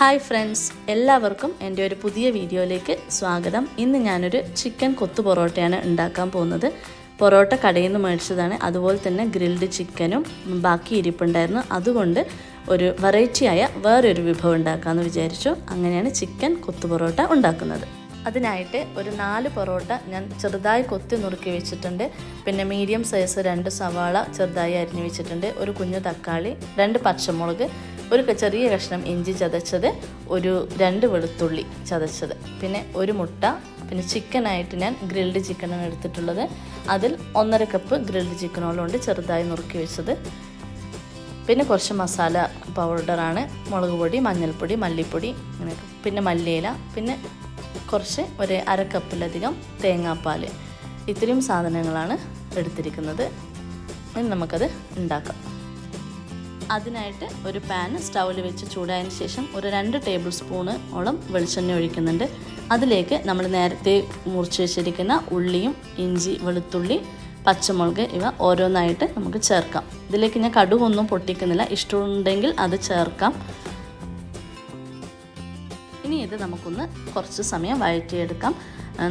Hi friends, എല്ലാവർക്കും എൻ്റെ ഒരു പുതിയ വീഡിയോയിലേക്ക് സ്വാഗതം. ഇന്ന് ഞാനൊരു ചിക്കൻ കൊത്തു പൊറോട്ടയാണ് ഉണ്ടാക്കാൻ പോകുന്നത്. പൊറോട്ട കടയിൽ നിന്ന് മേടിച്ചതാണ്. അതുപോലെ തന്നെ ഗ്രിൽഡ് ചിക്കനും ബാക്കി ഇരിപ്പുണ്ടായിരുന്നു. അതുകൊണ്ട് ഒരു വെറൈറ്റിയായ വേറൊരു വിഭവം ഉണ്ടാക്കാമെന്ന് വിചാരിച്ചു. അങ്ങനെയാണ് ചിക്കൻ കൊത്തു പൊറോട്ട ഉണ്ടാക്കുന്നത്. അതിനായിട്ട് ഒരു 4 പൊറോട്ട ഞാൻ ചെറുതായി കൊത്തി നുറുക്കി വെച്ചിട്ടുണ്ട്. പിന്നെ മീഡിയം സൈസ് 2 സവാള ചെറുതായി അരിഞ്ഞു വെച്ചിട്ടുണ്ട്. ഒരു കുഞ്ഞു തക്കാളി, 2 പച്ചമുളക്, ഒരു ചെറിയ കഷ്ണം ഇഞ്ചി ചതച്ചത്, ഒരു 2 വെളുത്തുള്ളി ചതച്ചത്, പിന്നെ ഒരു മുട്ട. പിന്നെ ചിക്കനായിട്ട് ഞാൻ ഗ്രിൽഡ് ചിക്കനാണ് എടുത്തിട്ടുള്ളത്. അതിൽ 1.5 കപ്പ് ഗ്രിൽഡ് ചിക്കനോളം ഉണ്ട് ചെറുതായി നുറുക്കി വെച്ചത്. പിന്നെ കുറച്ച് മസാല പൗഡറാണ്, മുളക് പൊടി, മഞ്ഞൾപ്പൊടി, മല്ലിപ്പൊടി, അങ്ങനെ. പിന്നെ മല്ലിയില, പിന്നെ കുറച്ച് ഒരു 1/2 കപ്പിലധികം തേങ്ങാപ്പാൽ. ഇത്രയും സാധനങ്ങളാണ് എടുത്തിരിക്കുന്നത്. ഇനി നമുക്കത് ഉണ്ടാക്കാം. അതിനായിട്ട് ഒരു പാൻ സ്റ്റൗവിൽ വെച്ച് ചൂടായതിന് ശേഷം ഒരു 2 ടേബിൾ സ്പൂണോളം വെളിച്ചെണ്ണ ഒഴിക്കുന്നുണ്ട്. അതിലേക്ക് നമ്മൾ നേരത്തെ മുറിച്ച് വെച്ചിരിക്കുന്ന ഉള്ളിയും ഇഞ്ചി, വെളുത്തുള്ളി, പച്ചമുളക് ഇവ ഓരോന്നായിട്ട് നമുക്ക് ചേർക്കാം. ഇതിലേക്ക് ഞാൻ കടുകൊന്നും പൊട്ടിക്കുന്നില്ല, ഇഷ്ടമുണ്ടെങ്കിൽ അത് ചേർക്കാം. ഇനി ഇത് നമുക്കൊന്ന് കുറച്ച് സമയം വഴറ്റിയെടുക്കാം.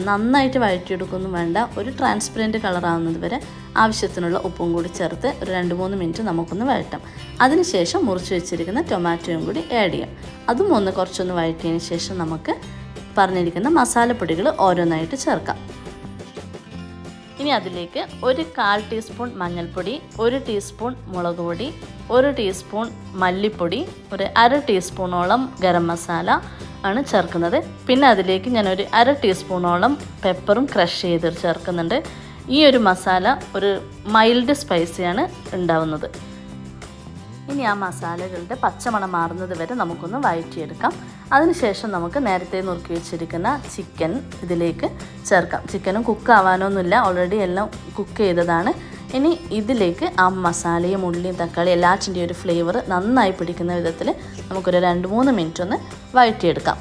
നന്നായിട്ട് വഴറ്റിയെടുക്കൊന്നും വേണ്ട, ഒരു ട്രാൻസ്പെറൻറ്റ് കളറാവുന്നത് വരെ ആവശ്യത്തിനുള്ള ഉപ്പും കൂടി ചേർത്ത് ഒരു 2-3 മിനിറ്റ് നമുക്കൊന്ന് വഴറ്റാം. അതിനുശേഷം മുറിച്ച് വെച്ചിരിക്കുന്ന ടൊമാറ്റോയും കൂടി ആഡ് ചെയ്യാം. അതും കുറച്ചൊന്ന് വഴറ്റിയതിന് ശേഷം നമുക്ക് പറഞ്ഞിരിക്കുന്ന മസാലപ്പൊടികൾ ഓരോന്നായിട്ട് ചേർക്കാം. ഇനി അതിലേക്ക് ഒരു 1/4 ടീസ്പൂൺ മഞ്ഞൾപ്പൊടി, 1 ടീസ്പൂൺ മുളക് പൊടി, 1 ടീസ്പൂൺ മല്ലിപ്പൊടി, ഒരു 1/2 ടീസ്പൂണോളം ഗരം മസാല ആണ് ചേർക്കുന്നത്. പിന്നെ അതിലേക്ക് ഞാൻ ഒരു 1/2 ടീസ്പൂണോളം പെപ്പറും ക്രഷ് ചെയ്ത് ചേർക്കുന്നുണ്ട്. ഈ ഒരു മസാല ഒരു മൈൽഡ് സ്പൈസിയാണ് ഉണ്ടാവുന്നത്. ഇനി ആ മസാലകളുടെ പച്ചമണം മാറുന്നത് വരെ നമുക്കൊന്ന് വഴറ്റിയെടുക്കാം. അതിനുശേഷം നമുക്ക് നേരത്തെ നുറുക്കി വെച്ചിരിക്കുന്ന ചിക്കൻ ഇതിലേക്ക് ചേർക്കാം. ചിക്കനും കുക്ക് ആവാനൊന്നുമില്ല, ഓൾറെഡി എല്ലാം കുക്ക് ചെയ്തതാണ്. ഇനി ഇതിലേക്ക് ആ മസാലയും ഉള്ളിയും തക്കാളി എല്ലാറ്റിൻ്റെയും ഒരു ഫ്ലേവർ നന്നായി പിടിക്കുന്ന വിധത്തിൽ നമുക്കൊരു 2-3 മിനിറ്റ് ഒന്ന് വഴറ്റിയെടുക്കാം.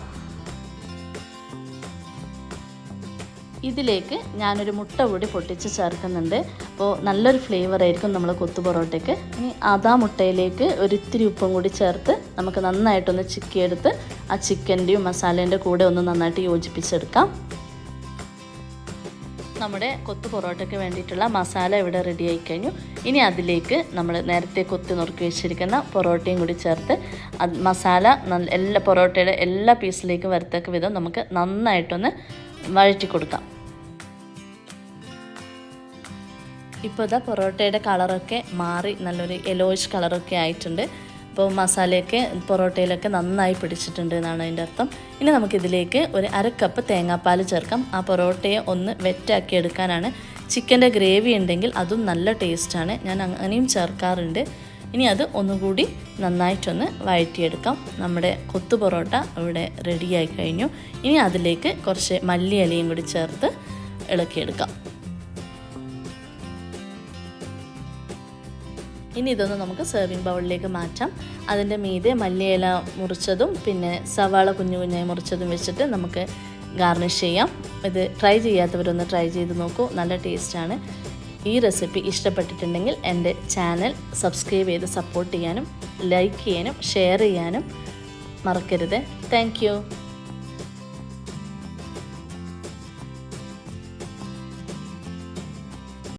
ഇതിലേക്ക് ഞാനൊരു മുട്ട കൂടി പൊട്ടിച്ച് ചേർക്കുന്നുണ്ട്. അപ്പോൾ നല്ലൊരു ഫ്ലേവർ ആയിരിക്കും നമ്മൾ കൊത്തു പൊറോട്ടയ്ക്ക്. ഇനി അതാ മുട്ടയിലേക്ക് ഒരിത്തിരി ഉപ്പും കൂടി ചേർത്ത് നമുക്ക് നന്നായിട്ടൊന്ന് ചിക്കിയെടുത്ത് ആ ചിക്കൻ്റെയും മസാലേൻ്റെ കൂടെ ഒന്ന് നന്നായിട്ട് യോജിപ്പിച്ചെടുക്കാം. നമ്മുടെ കൊത്തു പൊറോട്ടയ്ക്ക് വേണ്ടിയിട്ടുള്ള മസാല ഇവിടെ റെഡി ആയി കഴിഞ്ഞു. ഇനി അതിലേക്ക് നമ്മൾ നേരത്തെ കൊത്തി നുറുക്കി വെച്ചിരിക്കുന്ന പൊറോട്ടയും കൂടി ചേർത്ത് മസാല എല്ലാ പൊറോട്ടയുടെ എല്ലാ പീസിലേക്കും വരത്തക്ക വിധം നമുക്ക് നന്നായിട്ടൊന്ന് വഴറ്റി കൊടുക്കാം. ഇപ്പോൾ ഇതാ പൊറോട്ടയുടെ കളറൊക്കെ മാറി നല്ലൊരു യെല്ലോയിഷ് കളറൊക്കെ ആയിട്ടുണ്ട്. അപ്പോൾ മസാലയൊക്കെ പൊറോട്ടയിലൊക്കെ നന്നായി പിടിച്ചിട്ടുണ്ട് എന്നാണ് അതിൻ്റെ അർത്ഥം. ഇനി നമുക്കിതിലേക്ക് ഒരു 1/2 കപ്പ് തേങ്ങാപ്പാൽ ചേർക്കാം. ആ പൊറോട്ടയെ ഒന്ന് വെറ്റാക്കി എടുക്കാനാണ്. ചിക്കൻ്റെ ഗ്രേവി ഉണ്ടെങ്കിൽ അതും നല്ല ടേസ്റ്റാണ്, ഞാൻ അങ്ങനെയും ചേർക്കാറുണ്ട്. ഇനി അത് ഒന്നുകൂടി നന്നായിട്ടൊന്ന് വഴറ്റിയെടുക്കാം. നമ്മുടെ കൊത്തു പൊറോട്ട ഇവിടെ റെഡിയായി കഴിഞ്ഞു. ഇനി അതിലേക്ക് കുറച്ച് മല്ലിയിലയും കൂടി ചേർത്ത് ഇളക്കിയെടുക്കാം. ഇനി ഇതൊന്ന് നമുക്ക് സെർവിങ് ബൗളിലേക്ക് മാറ്റാം. അതിൻ്റെ മീതെ മല്ലിയില മുറിച്ചതും പിന്നെ സവാള കുഞ്ഞു കുഞ്ഞായി മുറിച്ചതും വെച്ചിട്ട് നമുക്ക് ഗാർണിഷ് ചെയ്യാം. ഇത് ട്രൈ ചെയ്യാത്തവരൊന്ന് ട്രൈ ചെയ്ത് നോക്കൂ, നല്ല ടേസ്റ്റാണ്. ഈ റെസിപ്പി ഇഷ്ടപ്പെട്ടിട്ടുണ്ടെങ്കിൽ എൻ്റെ ചാനൽ സബ്സ്ക്രൈബ് ചെയ്ത് സപ്പോർട്ട് ചെയ്യാനും ലൈക്ക് ചെയ്യാനും ഷെയർ ചെയ്യാനും മറക്കരുത്. Thank you.